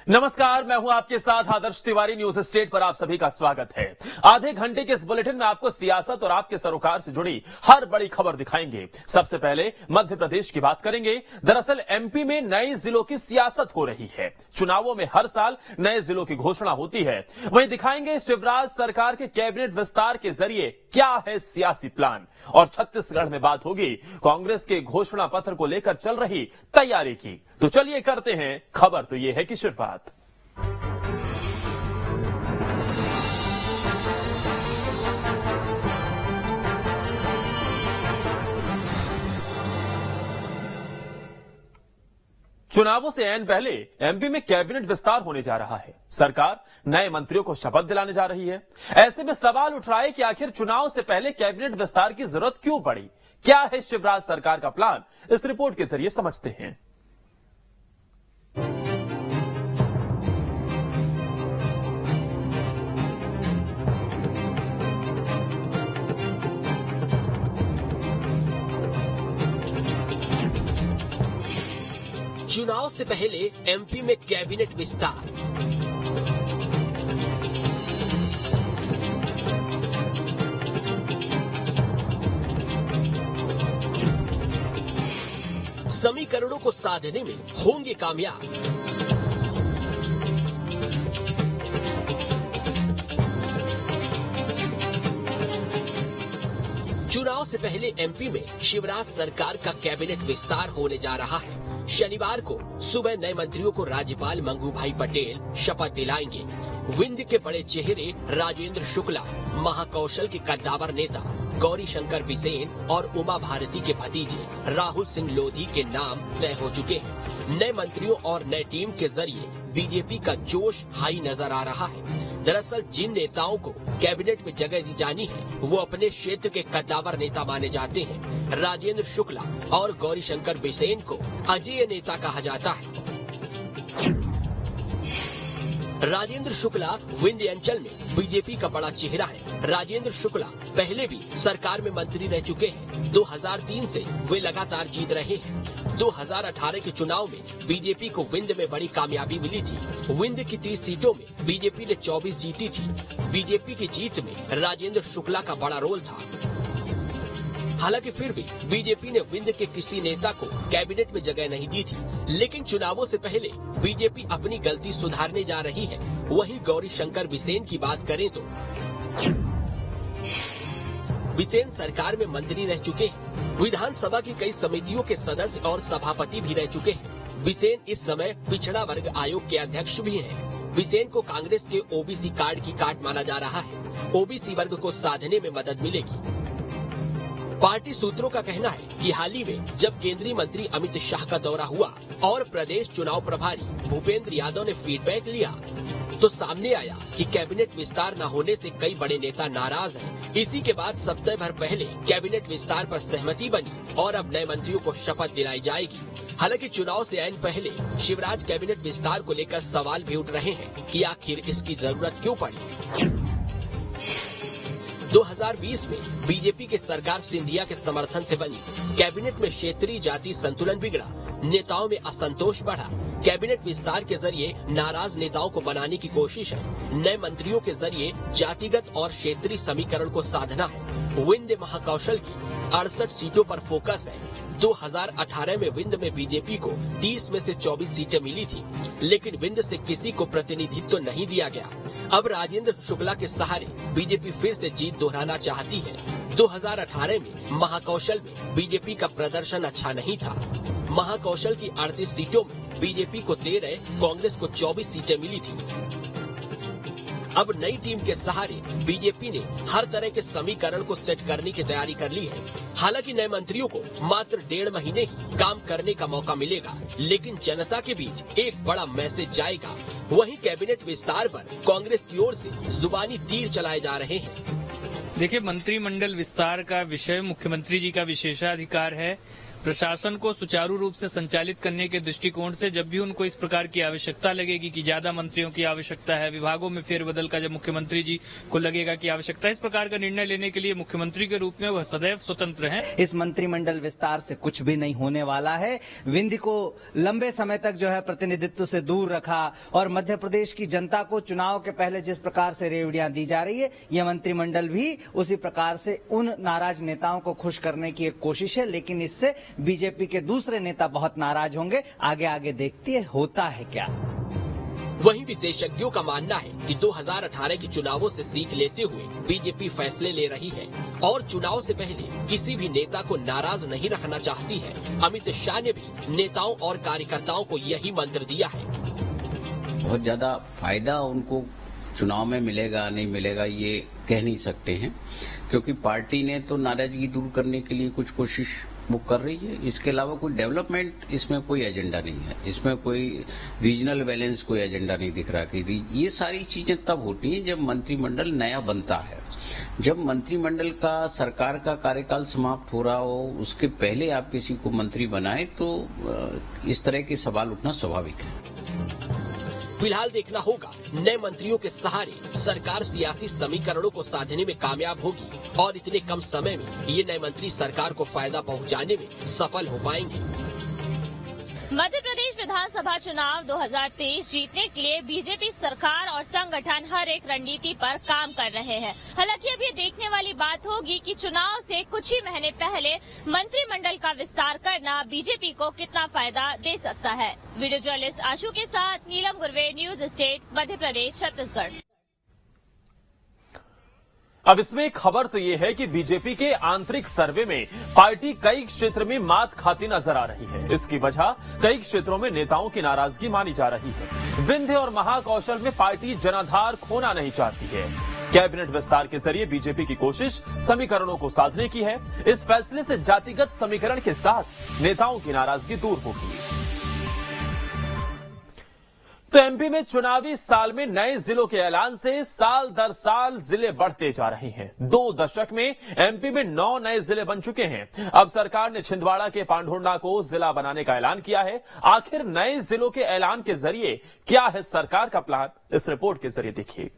नमस्कार, मैं हूं आपके साथ आदर्श तिवारी। न्यूज स्टेट पर आप सभी का स्वागत है। आधे घंटे के इस बुलेटिन में आपको सियासत और आपके सरोकार से जुड़ी हर बड़ी खबर दिखाएंगे। सबसे पहले मध्य प्रदेश की बात करेंगे। दरअसल एमपी में नए जिलों की सियासत हो रही है। चुनावों में हर साल नए जिलों की घोषणा होती है। वहीं दिखाएंगे शिवराज सरकार के कैबिनेट विस्तार के जरिए क्या है सियासी प्लान। और छत्तीसगढ़ में बात होगी कांग्रेस के घोषणा पत्र को लेकर चल रही तैयारी की। तो चलिए करते हैं खबर तो यह है कि शुरुआत। चुनावों से ऐन पहले एमपी में कैबिनेट विस्तार होने जा रहा है। सरकार नए मंत्रियों को शपथ दिलाने जा रही है। ऐसे में सवाल उठ रहा है कि आखिर चुनाव से पहले कैबिनेट विस्तार की जरूरत क्यों पड़ी। क्या है शिवराज सरकार का प्लान, इस रिपोर्ट के जरिए समझते हैं। चुनाव से पहले एमपी में कैबिनेट विस्तार। समीकरणों को साधने में होंगे कामयाब। चुनाव से पहले एमपी में शिवराज सरकार का कैबिनेट विस्तार होने जा रहा है। शनिवार को सुबह नए मंत्रियों को राज्यपाल मंगूभाई पटेल शपथ दिलाएंगे। विंध्य के बड़े चेहरे राजेंद्र शुक्ला, महाकौशल के कद्दावर नेता गौरी शंकर बिसेन और उमा भारती के भतीजे राहुल सिंह लोधी के नाम तय हो चुके हैं। नए मंत्रियों और नए टीम के जरिए बीजेपी का जोश हाई नजर आ रहा है। दरअसल जिन नेताओं को कैबिनेट में जगह दी जानी है वो अपने क्षेत्र के कद्दावर नेता माने जाते हैं। राजेंद्र शुक्ला और गौरी शंकर बिसेन को अजेय नेता कहा जाता है। राजेंद्र शुक्ला विंध्य अंचल में बीजेपी का बड़ा चेहरा है। राजेंद्र शुक्ला पहले भी सरकार में मंत्री रह चुके हैं। 2003 से वे लगातार जीत रहे हैं। 2018 के चुनाव में बीजेपी को विंध्य में बड़ी कामयाबी मिली थी। विंध्य की 30 सीटों में बीजेपी ने 24 जीती थी। बीजेपी की जीत में राजेंद्र शुक्ला का बड़ा रोल था। हालांकि फिर भी बीजेपी ने विंध्य के किसी नेता को कैबिनेट में जगह नहीं दी थी। लेकिन चुनावों से पहले बीजेपी अपनी गलती सुधारने जा रही है। वहीं गौरी शंकर बिसेन की बात करें तो बिसेन सरकार में मंत्री रह चुके हैं। विधानसभा की कई समितियों के सदस्य और सभापति भी रह चुके हैं। बिसेन इस समय पिछड़ा वर्ग आयोग के अध्यक्ष भी हैं। बिसेन को कांग्रेस के ओबीसी कार्ड की काट माना जा रहा है। ओबीसी वर्ग को साधने में मदद मिलेगी। पार्टी सूत्रों का कहना है कि हाल ही में जब केंद्रीय मंत्री अमित शाह का दौरा हुआ और प्रदेश चुनाव प्रभारी भूपेंद्र यादव ने फीडबैक लिया तो सामने आया कि कैबिनेट विस्तार न होने से कई बड़े नेता नाराज हैं। इसी के बाद सप्ताह भर पहले कैबिनेट विस्तार पर सहमति बनी और अब नए मंत्रियों को शपथ दिलाई जाएगी। हालांकि चुनाव से ऐन पहले शिवराज कैबिनेट विस्तार को लेकर सवाल भी उठ रहे हैं कि आखिर इसकी जरूरत क्यों पड़ी। 2020 में बीजेपी के सरकार सिंधिया के समर्थन से बनी। कैबिनेट में क्षेत्रीय जाति संतुलन बिगड़ा, नेताओं में असंतोष बढ़ा। कैबिनेट विस्तार के जरिए नाराज नेताओं को बनाने की कोशिश है। नए मंत्रियों के जरिए जातिगत और क्षेत्रीय समीकरण को साधना है। विंध्य महाकौशल की 68 सीटों पर फोकस है। 2018 में विंध्य में बीजेपी को 30 में से 24 सीटें मिली थी, लेकिन विंध्य से किसी को प्रतिनिधित्व नहीं दिया गया। अब राजेंद्र शुक्ला के सहारे बीजेपी फिर से जीत दोहराना चाहती है। 2018 में महाकौशल में बीजेपी का प्रदर्शन अच्छा नहीं था। महाकौशल की 38 सीटों में बीजेपी को 13, कांग्रेस को 24 सीटें मिली थी। अब नई टीम के सहारे बीजेपी ने हर तरह के समीकरण को सेट करने की तैयारी कर ली है। हालांकि नए मंत्रियों को मात्र 1.5 महीने ही काम करने का मौका मिलेगा, लेकिन जनता के बीच एक बड़ा मैसेज जाएगा। वहीं कैबिनेट विस्तार पर कांग्रेस की ओर से जुबानी तीर चलाए जा रहे हैं। देखिए, मंत्रिमंडल विस्तार का विषय मुख्यमंत्री जी का विशेषाधिकार है प्रशासन को सुचारू रूप से संचालित करने के दृष्टिकोण से जब भी उनको इस प्रकार की आवश्यकता लगेगी कि ज्यादा मंत्रियों की आवश्यकता है, विभागों में फेरबदल का जब मुख्यमंत्री जी को लगेगा कि आवश्यकता है, इस प्रकार का निर्णय लेने के लिए मुख्यमंत्री के रूप में वह सदैव स्वतंत्र हैं। इस मंत्रिमंडल विस्तार से कुछ भी नहीं होने वाला है। विंध्य को लंबे समय तक जो है प्रतिनिधित्व से दूर रखा और मध्य प्रदेश की जनता को चुनाव के पहले जिस प्रकार से रेवड़ियां दी जा रही है, यह मंत्रिमंडल भी उसी प्रकार से उन नाराज नेताओं को खुश करने की एक कोशिश है। लेकिन इससे बीजेपी के दूसरे नेता बहुत नाराज होंगे। आगे आगे देखते हैं होता है क्या। वहीं विशेषज्ञों का मानना है कि 2018 के चुनावों से सीख लेते हुए बीजेपी फैसले ले रही है और चुनाव से पहले किसी भी नेता को नाराज नहीं रखना चाहती है। अमित शाह ने भी नेताओं और कार्यकर्ताओं को यही मंत्र दिया है। बहुत ज्यादा फायदा उनको चुनाव में मिलेगा नहीं मिलेगा ये कह नहीं सकते हैं, क्योंकि पार्टी ने तो नाराजगी दूर करने के लिए कुछ कोशिश वो कर रही है। इसके अलावा कोई डेवलपमेंट इसमें कोई एजेंडा नहीं है, इसमें कोई रीजनल बैलेंस कोई एजेंडा नहीं दिख रहा कि ये सारी चीजें तब होती हैं जब मंत्रिमंडल नया बनता है। जब मंत्रिमंडल का सरकार का कार्यकाल समाप्त हो रहा हो, उसके पहले आप किसी को मंत्री बनाए तो इस तरह के सवाल उठना स्वाभाविक है। फिलहाल देखना होगा नए मंत्रियों के सहारे सरकार सियासी समीकरणों को साधने में कामयाब होगी और इतने कम समय में ये नए मंत्री सरकार को फायदा पहुंचाने में सफल हो पाएंगे। मध्य प्रदेश विधानसभा चुनाव 2023 जीतने के लिए बीजेपी सरकार और संगठन हर एक रणनीति पर काम कर रहे हैं। हालांकि अब ये देखने वाली बात होगी कि चुनाव से कुछ ही महीने पहले मंत्रिमंडल का विस्तार करना बीजेपी को कितना फायदा दे सकता है। वीडियो जर्नलिस्ट आशु के साथ नीलम गुरवे, न्यूज स्टेट, मध्य प्रदेश, छत्तीसगढ़। अब इसमें एक खबर तो यह है कि बीजेपी के आंतरिक सर्वे में पार्टी कई क्षेत्र में मात खाती नजर आ रही है। इसकी वजह कई क्षेत्रों में नेताओं की नाराजगी मानी जा रही है। विंध्य और महाकौशल में पार्टी जनाधार खोना नहीं चाहती है। कैबिनेट विस्तार के जरिए बीजेपी की कोशिश समीकरणों को साधने की है। इस फैसले से जातिगत समीकरण के साथ नेताओं की नाराजगी दूर होगी। तो एमपी में चुनावी साल में नए जिलों के ऐलान से साल दर साल जिले बढ़ते जा रहे हैं। 2 दशक में एमपी में 9 नए जिले बन चुके हैं। अब सरकार ने छिंदवाड़ा के पांढुर्णा को जिला बनाने का ऐलान किया है। आखिर नए जिलों के ऐलान के जरिए क्या है सरकार का प्लान, इस रिपोर्ट के जरिए देखिए।